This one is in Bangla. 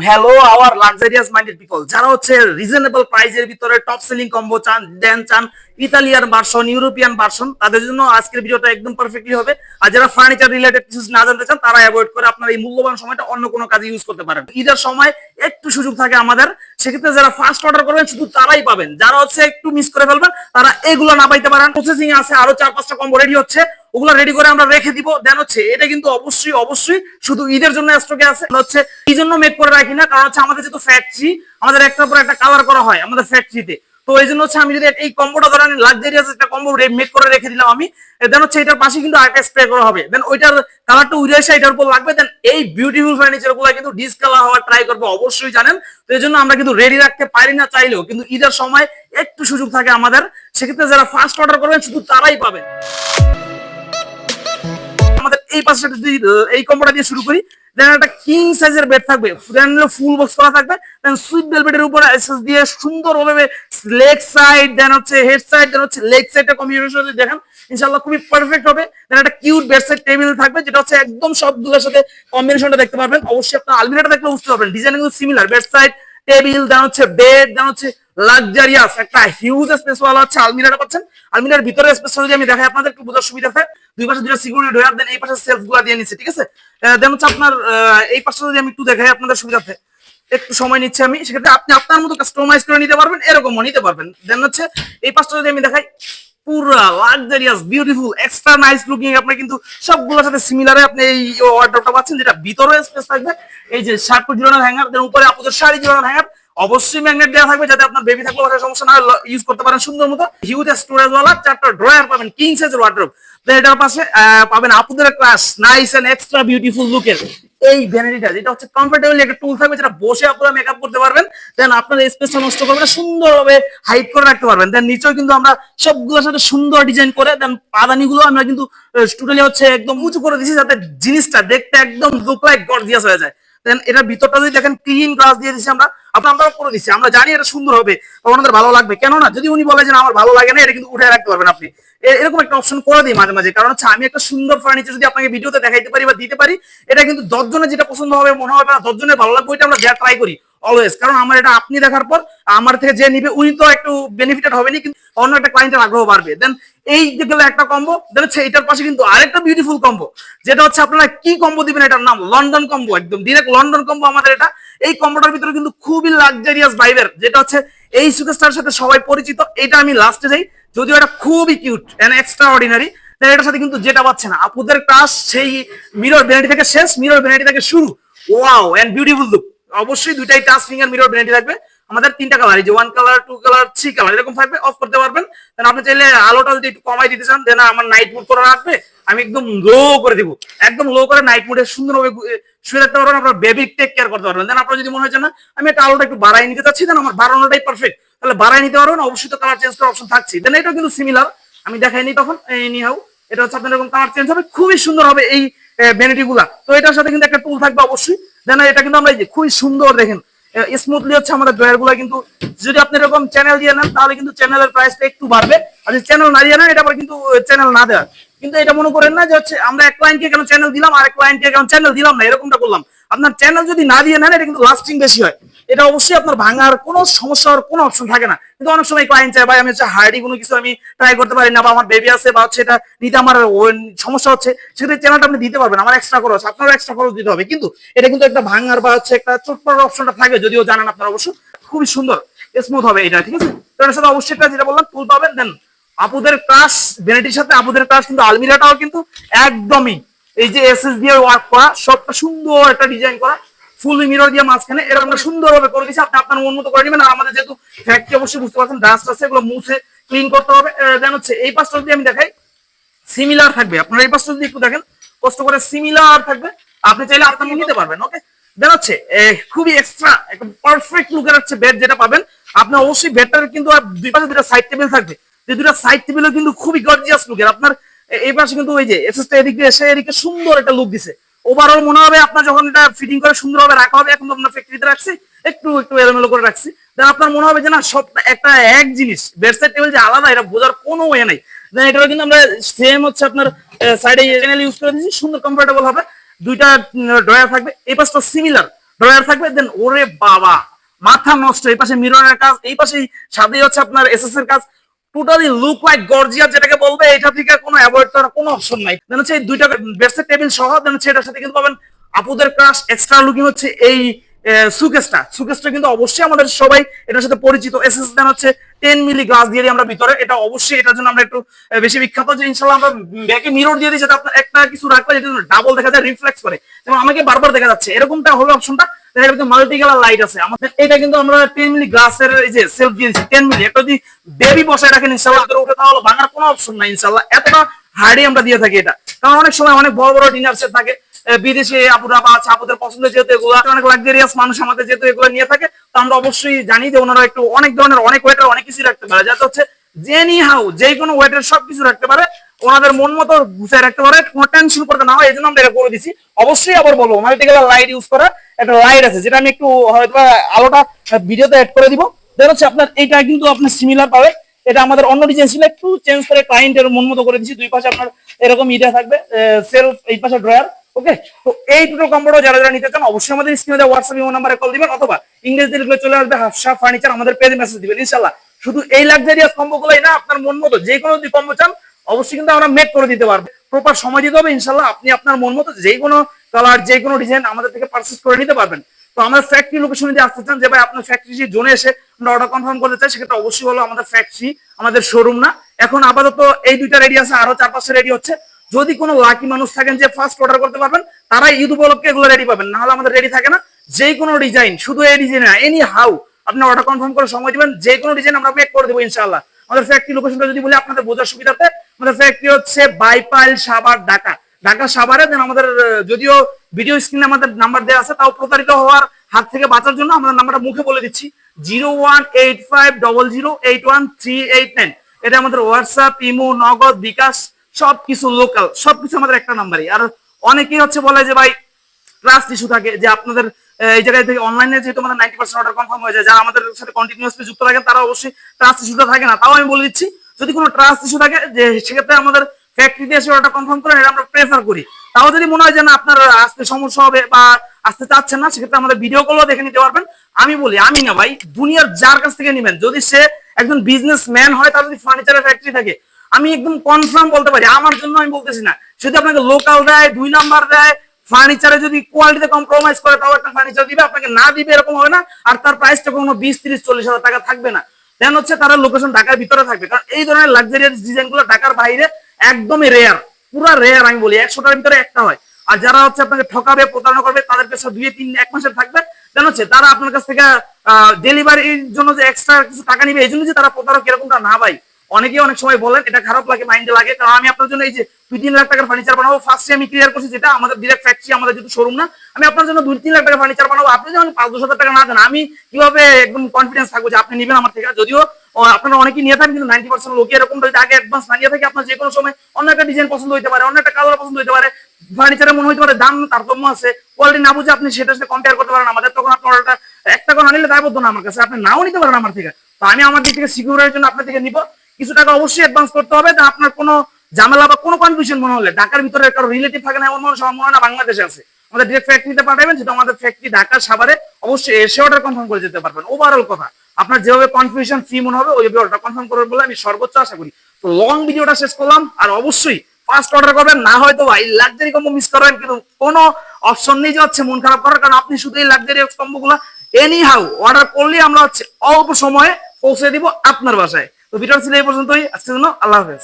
Hello our luxurious minded people, যারা হচ্ছে রিজনেবল প্রাইজের ভিতরে টপ সেলিং কম্বো চান, চান ইতালিয়ান ভার্সন, ইউরোপিয়ান ভার্সন, তাদের জন্য আজকের ভিডিওটা একদম পারফেক্টলি হবে। আর যারা ফার্নিচার রিলেটেড কিছু না জানতে চান, তারা অ্যাভয়েড করে আপনার এই মূল্যবান সময়টা অন্য কোনো কাজে ইউজ করতে পারেন। ঈদের সময় একটু সুযোগ থাকে আমাদের, সেক্ষেত্রে যারা ফার্স্ট অর্ডার করবেন শুধু তারাই পাবেন। যারা হচ্ছে একটু মিস করে ফেলবেন তারা এগুলো না পাইতে পারেন। প্রসেসিং আছে, আরো 4-5টা কম্বো রেডি হচ্ছে, ওগুলো রেডি করে আমরা রেখে দিব। দেন হচ্ছে এটা কিন্তু অবশ্যই অবশ্যই শুধু ঈদের জন্য স্টকে আছে। হচ্ছে এই জন্য মেক করে রাখি না, কারণ হচ্ছে আমাদের যেহেতু ফ্যাক্টরি, আমাদের একটার পর একটা কালার করা হয় আমাদের ফ্যাক্টরিতে। তো এই জন্য হচ্ছে আমি যদি এই কম্বোটা ধরেন লাক্সারিয়াস একটা কম্বো মেক করে রেখে দিলাম আমি, দেন হচ্ছে এটার পাশে কিন্তু আরেকটা স্প্রে করা হবে, দেন ওইটার কালারটা উড়ে এসে এটার উপর লাগবে। দেন এই বিউটিফুল ফার্নিচার গুলো কিন্তু ডিসকালার হওয়ার ট্রাই করবো, অবশ্যই জানেন। তো এই জন্য আমরা কিন্তু রেডি রাখতে পারি না চাইলেও, কিন্তু ঈদের সময় একটু সুযোগ থাকে আমাদের, সেক্ষেত্রে যারা ফার্স্ট অর্ডার করবেন শুধু তারাই পাবেন। আমাদের এই পাশে যদি এই কম্বোটা দিয়ে শুরু করি, দেন একটা কিং সাইজের বেড থাকবে, দেন ফুল বক্স করা থাকবে, দেন সুইট ভেলভেটের উপরে এসএস দিয়ে সুন্দরভাবে লেগ সাইড, দেন হচ্ছে হেড সাইড, দেন হচ্ছে লেগ সাইডটা কম্বিনেশন দেখেন ইনশাআল্লাহ খুবই পারফেক্ট হবে। দেন একটা কিউট বেড সাইড টেবিল থাকবে, যেটা হচ্ছে একদম সবগুলোর সাথে কম্বিনেশনটা দেখতে পারবেন। অবশ্যই আপনার আলমিরাটা দেখলে বুঝতে পারবেন ডিজাইন কিন্তু সিমিলার, বেড সাইড টেবিল, দেন হচ্ছে বেড, দেন হচ্ছে লাক্সারিয়াস একটা হিউজ স্পেস ওয়ালা হচ্ছে আলমিরাটা পাচ্ছেন। আলমিরার ভিতরে স্পেসটা যদি আমি দেখাই আপনাদের একটু বোঝার সুবিধা হয়, দুই পাশে দুটো সিকিউরিটি ডোর, দেন এই পাশে সেলফ গুলা দিয়ে নিচ্ছে, ঠিক আছে। দেন হচ্ছে আপনার এই পাশটা যদি আমি একটু দেখাই আপনাদের সুবিধার্থে, একটু সময় নিচ্ছে আমি, সেক্ষেত্রে আপনি আপনার মতো কাস্টমাইজ করে নিতে পারবেন, এরকমও নিতে পারবেন। দেন হচ্ছে এই পাশটা যদি আমি দেখাই, পুরা luxurious beautiful extra nice looking, আপনি কিন্তু সবগুলোর সাথে সিমিলারে আপনি এই ওয়ার্ডরোবটা পাচ্ছেন, যেটা ভিতরে স্পেস থাকবে। এই যে শার্ট ঝুলানোর হ্যাঙ্গার, দেন উপরে আপনাদের শাড়ি ঝুলানোর হ্যাঙ্গার, অবশ্যই ম্যাগনেট দেওয়া থাকবে যাতে আপনার বেবি থাকলে ওটা সমস্যা না ইউজ করতে পারেন সুন্দর মতো। হিউজ স্টোরেজ ওয়ালা 4টা ড্রয়ার পাবেন, কিং সাইজের ওয়ার্ডরোব। এটার পাশে পাবেন আপুদের class nice and extra beautiful লুকের এই ভ্যানিটিটা, যেটা হচ্ছে কমফোর্টেবল একটা টুল থাকবে, যেটা বসে আপনারা মেকআপ করতে পারবেন। দেন আপনার স্পেসটা নষ্ট করবে না, সুন্দরভাবে হাইড করে রাখতে পারবেন। দেন নিচেও কিন্তু আমরা সবগুলোর সাথে সুন্দর ডিজাইন করে, দেন পাদানিগুলো আমরা কিন্তু টোটালি হচ্ছে একদম উঁচু করে দিয়েছি, যাতে জিনিসটা দেখতে একদম লুক লাইক গর্জিয়াস হয়ে যায়। দেন এটার ভিতরটা যদি দেখেন ক্লিন গ্লাস দিয়ে দিচ্ছি আমরা, আমরা করে দিচ্ছি, আমরা জানি এটা সুন্দর হবে, আপনাদের ভালো লাগবে। কেননা যদি উনি বলে যে আমার ভালো লাগে না, এটা কিন্তু উঠে রাখতে পারবেন আপনি, এরকম একটা অপশন করে দিই মাঝে মাঝে। কারণ হচ্ছে আমি একটা সুন্দর ফার্নিচার যদি আপনাকে ভিডিওতে দেখাইতে পারি বা দিতে পারি, এটা কিন্তু 10 জনের যেটা পছন্দ হবে মনে হবে না 10 জনের ভালো লাগবে, ওইটা আমরা দেওয়ার ট্রাই করি অলওয়েজ। কারণ আমার এটা আপনি দেখার পর আমার থেকে যে নিবে উনি তো একটু বেনিফিটেড হবে না, কিন্তু অন্য একটা ক্লায়েন্টের আগ্রহ বাড়বে। দেন এই যে গেলে একটা কম্বো, দেন হচ্ছে এটার পাশে কিন্তু আরেকটা বিউটিফুল কম্বো, যেটা হচ্ছে আপনারা কি কম্বো দিবেন, এটার নাম লন্ডন কম্বো, একদম ডিরেক্ট লন্ডন কম্বো আমাদের এটা। এই কম্বোটার ভিতরে কিন্তু খুবই লাক্সারিয়াস ভাইবের, যেটা হচ্ছে এই সুপারস্টারের সাথে সবাই পরিচিত। এটা আমি লাস্টে যাই, যদিও এটা খুবই কিউট এন্ড এক্সট্রা অর্ডিনারি। এটার সাথে কিন্তু যেটা পাচ্ছে না আপুদের ক্লাস, সেই মিরর ভ্যানিটি থেকে শেষ, মিরর ভ্যানিটি থেকে শুরু, ওয়াও এন্ড বিউটিফুল লুক। অবশ্যই দুইটাই টাচ ফিঙ্গার মিরর ভ্যানিটি থাকবে আমাদের, 3টা কালার, এই যে 1 কালার, 2 কালার, 3 কালার এরকম থাকবে। অফ করতে পারবেন। দেন আপনি চাইলে আলোটা যদি একটু কমাই দিতে চান, দেন আমার নাইট মোড করা রাখবে, আমি একদম লো করে দিব, একদম লো করে নাইট মোডে সুন্দরভাবে শুয়ে থাকতে পারবেন, আপনার বেবি টেক কেয়ার করতে পারবেন। দেন আপনার যদি মনে হয় না আমি একটা আলোটা একটু বাড়াই নিতে চাচ্ছি, দেন আমার বাড়ানোটাই পারফেক্ট, তাহলে বাড়াই নিতে পারবেন। অবশ্যই তো কালার চেঞ্জ করার অপশন থাকছে। দেন এটাও কিন্তু সিমিলার, আমি দেখাইনি তখন এনি হাউ, এটা হচ্ছে আপনার এরকম কালার চেঞ্জ হবে, খুবই সুন্দর হবে এই ভ্যানিটি গুলা। তো এটার সাথে কিন্তু একটা টুল থাকবে অবশ্যই। দেন এটা কিন্তু আমরা এই যে খুবই সুন্দর দেখেন স্মুথলি হচ্ছে আমাদের ড্রয়ার গুলা, কিন্তু যদি আপনি এরকম চ্যানেল দিয়ে নেন তাহলে কিন্তু চ্যানেলের প্রাইসটা একটু বাড়বে, আর যদি চ্যানেল না দিয়ে নেন এটা কিন্তু চ্যানেল না দেওয়া। কিন্তু এটা মনে করেন না যে হচ্ছে আমরা এক ক্লায়েন্টকে কেন চ্যানেল দিলাম আর এক ক্লায়েন্টকে কেন চ্যানেল দিলাম না, এরকমটা করলাম। আপনার চ্যানেল যদি না দিয়ে নেন এটা কিন্তু লাস্টিং বেশি হয়, এটা অবশ্যই আপনার ভাঙার কোনো সমস্যার কোনো অপশন থাকে না। কিন্তু অনেক সময় ক্লায়েন্ট চায় ভাই আমি হচ্ছে হার্ডি কোনো কিছু আমি ট্রাই করতে পারি না, বা আমার বেবি আছে, বা হচ্ছে এটা নিতে আমার সমস্যা হচ্ছে, সেক্ষেত্রে চ্যানেলটা আপনি দিতে পারবেন, আমার এক্সট্রা খরচ, আপনারও এক্সট্রা খরচ দিতে হবে। কিন্তু এটা কিন্তু একটা ভাঙার বা হচ্ছে একটা চোটপাড়ার অপশনটা থাকবে, যদিও জানেন আপনারা অবশ্য, খুবই সুন্দর স্মুথ হবে এটা, ঠিক আছে। তো এর সাথে অবশ্যই যেটা বললাম টুল পাবেন। দেন আপুদের ক্লাস ভ্যানিটির সাথে আপুদের ক্লাস কিন্তু আলমিরাটাও কিন্তু একদমই এই যে এসএস দিয়ে ওয়ার্ক করা, সবটা সুন্দর একটা ডিজাইন করা, ফুল মিরর দিয়ে মাঝখানে এরকম সুন্দরভাবে করে দিয়েছি, আপনি আপনার মন মতো করে নেবেন। আর আমাদের যেহেতু ফ্যাক্টরি অবশ্যই বুঝতে পারছেন ডাস্ট আছে, এগুলো মুছে ক্লিন করতে হবে। দেন হচ্ছে এই পাশটা যদি আমি দেখাই সিমিলার থাকবে, আপনারা এই পাশটা যদি একটু দেখেন কষ্ট করে সিমিলার থাকবে, আপনি চাইলে আপনাকে নিতে পারবেন। ওকে, দেন হচ্ছে খুবই এক্সট্রা একদম পারফেক্ট লুকের হচ্ছে বেড যেটা পাবেন আপনি। অবশ্যই বেডটার কিন্তু দুই পাশে দুটো সাইড টেবিল থাকবে, যে দুটো সাইড টেবিলও কিন্তু খুবই গর্জিয়াস লুকের। আপনার এই পাশে কিন্তু ওই যে এসএসটা এদিকে এসে এদিকে সুন্দর একটা লুক দিছে, ওভারঅল মনে হবে আপনার যখন এটা ফিটিং করে সুন্দরভাবে রাখা হবে, এখন তো আপনার ফ্যাক্টরিতে রাখছি একটু একটু এলোমেলো করে রাখছি, দেন আপনার মনে হবে যে না সব একটা এক জিনিস, বেডসাইড টেবিল যে আলাদা এটা বোঝার কোনো ওয়ে নাই। দেন এটাও কিন্তু আমরা সেম হচ্ছে আপনার সাইডে চ্যানেল ইউজ করে দিয়েছি, সুন্দর কমফোর্টেবল হবে, দুইটা ড্রয়ার থাকবে। এই পাশটা সিমিলার, ড্রয়ার থাকবে। দেন ওরে বাবা মাথা নষ্ট, এই পাশে মিররের কাজ, এই পাশে সাথে হচ্ছে আপনার এসএস এর কাজ, টোটালি লুক লাইক গর্জিয়াস যেটাকে বলবে, এটা থেকে কোনো অ্যাভয়েড করার কোনো অপশন নাই। দেন হচ্ছে এই দুইটা বেডসের টেবিল সহ, দেন হচ্ছে এটার সাথে কিন্তু পাবেন আপুদের ক্রাশ এক্সট্রা লুকিং হচ্ছে এই সুকেসটা কিন্তু অবশ্যই আমাদের সবাই এটার সাথে পরিচিত। এসএস দেন হচ্ছে 10 মিলি গ্লাস দিয়ে দিই আমরা ভিতরে, এটা অবশ্যই এটার জন্য আমরা একটু বেশি বিখ্যাত যে ইনশাআল্লাহ আমরা ব্যাকে মিরর দিয়ে দিই, যাতে আপনার একটা কিছু রাখলে যেটা ডাবল দেখা যায়, রিফ্লেক্স করে, যেমন আমাকে বারবার দেখা যাচ্ছে এরকমটা হবে অপশনটা। মাল্টি কালার লাইট আছে আমাদের, এটা কিন্তু আমরা 10 মিলি গ্লাসের এই যে সেলফ দিয়ে দিচ্ছি 10 মিলি। একটা যদি বেবি বসায় রাখেন ইনশাআল্লাহ ভিতরে উঠে, তাহলে ভাঙার কোনো অপশন নাই ইনশাআল্লাহ, এতটা হার্ডি আমরা দিয়ে থাকি এটা। কারণ অনেক সময় অনেক বড় বড় ডিনার সেট থাকে বিদেশে, আপুরা বা আপুদের পছন্দ যেহেতু এগুলো অনেক লাক্সারিয়াস মানুষ আমাদের যেহেতু এগুলো নিয়ে থাকে, তো আমরা অবশ্যই জানি যে ওনারা একটু অনেক ধরনের অনেক ওয়েটার অনেক কিছু রাখতে পারে, যাতে হচ্ছে জেনি হাউ যে কোনো ওয়েটার সবকিছু রাখতে পারে, ওনাদের মন মতো গুছিয়ে রাখতে পারে, কোনো টেনশন করতে না হয়, এই জন্য আমরা এটা করে দিচ্ছি। অবশ্যই আবার বলবো মাল্টিকালার লাইট ইউজ করা, একটা লাইট আছে যেটা আমি একটু হয়তো আলোটা ভিডিওতে অ্যাড করে দিব। দেন হচ্ছে আপনার এইটা কিন্তু আপনি সিমিলার পাবে, এটা আমাদের অন্য ডিজাইন ছিল, একটু চেঞ্জ করে ক্লায়েন্টের মন মতো করে দিচ্ছি। দুই পাশে আপনার এরকম ইটা থাকবে সেলফ, এই পাশে ড্রয়ার। ওকে, তো এই দুটো কম্বোটা যারা যারা নিতে চান অবশ্যই আমাদের স্ক্রিনে দেওয়া হোয়াটসঅ্যাপ ইমো নাম্বারে কল দিবেন, অথবা ইংরেজিতে লিখলে চলে আসবে হাফসা ফার্নিচার, আমাদের পেজে মেসেজ দিবেন ইনশাআল্লাহ। শুধু এই লাক্সারিয়াস কম্বোগুলোই না, আপনার মন মতো যে কোনো যদি কম্বো চান অবশ্যই কিন্তু আমরা মেক করে দিতে পারবো। প্রপার সময় দিতে হবে ইনশাআল্লাহ, আপনি আপনার মন মতো যে কোনো কালার যে কোনো ডিজাইন আমাদের থেকে পারচেজ করে নিতে পারবেন। তো আমাদের ফ্যাক্টরি লোকেশনে যদি আসতে চান যে ভাই আপনার ফ্যাক্টরি জোনে এসে আমরা অর্ডার কনফার্ম করতে চাই, সেক্ষেত্রে অবশ্যই হলো আমাদের ফ্যাক্টরি, আমাদের শোরুম না। এখন আপাতত এই দুইটা রেডি আছে, আরো 4-5টা রেডি হচ্ছে। যদি কোনো লাকি মানুষ থাকেন যে ফার্স্ট অর্ডার করতে পারবেন, তারাই ঈদ উপলক্ষে এগুলো রেডি পাবেন, না হলে আমাদের রেডি থাকে না। যে কোনো ডিজাইন, শুধু এই ডিজাইন না, এনি হাউ আপনি অর্ডার কনফার্ম করে সময় দিবেন, যে কোনো ডিজাইন আমরা মেক করে দেবো ইনশাআল্লাহ। আমাদের ফ্যাক্টরি লোকেশনটা যদি বলি আপনাদের বোঝার সুবিধাতে, আমাদের ফ্যাক্টরি হচ্ছে বাইপাইল সাভার, ঢাকা। ঢাকা সাভারে। দেন আমাদের যদিও ভিডিও স্ক্রিনে আমাদের নাম্বার দেওয়া আছে, তাও প্রতারিত হওয়ার হাত থেকে বাঁচার জন্য আমাদের নাম্বারটা মুখে বলে দিচ্ছি, 018500813889। এটা আমাদের হোয়াটসঅ্যাপ, ইমো, নগদ, বিকাশ সবকিছু লোকাল, সবকিছু আমাদের একটা নাম্বারই। আর অনেকেই হচ্ছে বলে যে ভাই ট্রাস্ট ইস্যু থাকে, যে আপনাদের এই জায়গায় থেকে অনলাইনে যেহেতু আমাদের 90% অর্ডার কনফার্ম হয়ে যায়, যারা আমাদের সাথে কন্টিনিউয়াসলি যুক্ত থাকেন তারা অবশ্যই ট্রাস্ট ইস্যুটা থাকে না। তাও আমি বলে দিচ্ছি, যদি কোনো ট্রাস্ট ইস্যু থাকে যে সেক্ষেত্রে আমাদের ফ্যাক্টরিতে এসে অর্ডার কনফার্ম করেন, এটা আমরা প্রেফার করি। তাও যদি মনে হয় যে না আপনার আসতে সমস্যা হবে বা আসতে চাচ্ছেন না, সেক্ষেত্রে আমাদের ভিডিও কলও দেখে নিতে পারবেন। আমি বলি, আমি না ভাই, দুনিয়ার যার কাছ থেকে নেবেন, যদি সে একজন বিজনেসম্যান হয়, তার যদি ফার্নিচারের ফ্যাক্টরি থাকে, আমি একদম কনফার্ম বলতে পারি, আমার জন্য আমি বলতেছি না, যদি আপনাকে লোকাল দেয়, 2 নাম্বার দেয়, ফার্নিচারে যদি কোয়ালিটিতে কম্প্রোমাইজ করে, তাও একটা ফার্নিচার দিবে, আপনাকে না দিবে এরকম হবে না। আর তার প্রাইসটা কোনো 20-30-40 হাজার টাকা থাকবে না। দেন হচ্ছে তারা লোকেশন ঢাকার ভিতরে থাকবে, কারণ এই ধরনের লাক্সারিয়াস ডিজাইন গুলো ঢাকার বাইরে একদমই রেয়ার, পুরো রেয়ার। আমি বলি 100টার ভিতরে একটা হয়। আর যারা হচ্ছে আপনাকে ঠকাবে, প্রতারণা করবে, তাদের কাছে 2-3-1 মাসের থাকবে। দেন হচ্ছে তারা আপনার কাছ থেকে ডেলিভারির জন্য যে এক্সট্রা কিছু টাকা নিবে, এই জন্য যে তারা প্রতারক এরকমটা না ভাই। অনেকেই অনেক সময় বলেন, এটা খারাপ লাগে, মাইন্ডে লাগে। কারণ আমি আপনার জন্য এই যে 2-3 লাখ টাকার ফার্নিচার বানাবো, ফার্স্টে আমি ক্লিয়ার করছি, যেটা আমাদের ডিরেক্ট ফ্যাক্টরি, আমাদের যেহেতু শোরুম না, আমি আপনার জন্য 2-3 লাখ টাকার ফার্নিচার বানাবো। আপনি যখন 5-10 হাজার টাকা না দেন, আমি কিভাবে একদম কনফিডেন্স থাকবো যে আপনি নেবেন আমার থেকে? যদিও আপনারা অনেকেই নিয়ে থাকেন, কিন্তু 90% লোক এরকম আগে অ্যাডভান্স না নিয়ে থাকে, আপনার যে কোনো সময় অন্য একটা ডিজাইন পছন্দ হতে পারে, অন্য একটা কালার পছন্দ হতে পারে, ফার্নিচারের মনে হতে পারে দাম তারতম্য আছে, কোয়ালিটি না বুঝে আপনি সেটার সাথে কম্পেয়ার করতে পারেন আমাদের, তখন আপনার অর্ডারটা 1 টাকা না নিলে দায়বদ্ধ না আমার কাছে, আপনি নাও নিতে পারেন আমার থেকে। তো আমি আমার দিক থেকে সিকিউরিটির জন্য আপনার থেকে নিব, কিছু টাকা অবশ্যই অ্যাডভান্স করতে হবে। আপনার কোনো ঝামেলা বা কোনো কনফিউশন মনে হলে, ঢাকার ভিতরে কারো রিলেটিভ থাকে না এমন মানুষ আমার মনে হয় না বাংলাদেশে আছে, আমাদের ডিরেক্ট ফ্যাক্টরিতে পাঠাবেন, যেটা আমাদের ফ্যাক্টরি ঢাকা সাভারে, অবশ্যই এসে অর্ডার কনফার্ম করে যেতে পারবেন। ওভারঅল কথা, আপনার যেভাবে কনফিউশন ফ্রি মনে হবে, ওইভাবে অর্ডার কনফার্ম করবেন বলে আমি সর্বোচ্চ আশা করি। তো লং ভিডিওটা শেষ করলাম, আর অবশ্যই ফার্স্ট অর্ডার করবেন, না হয়তো ভাই লাক্সারি কম্বো মিস করবেন, কিন্তু কোনো অপশন নেই যে হচ্ছে মন খারাপ করার, কারণ আপনি শুধু এই লাক্সারি কম্বো গুলা এনি হাউ অর্ডার করলে আমরা হচ্ছে অল্প সময়ে পৌঁছে দিব আপনার বাসায়। তো ভিডিও ছিল এই পর্যন্তই, আজকের জন্য আল্লাহ হাফেজ।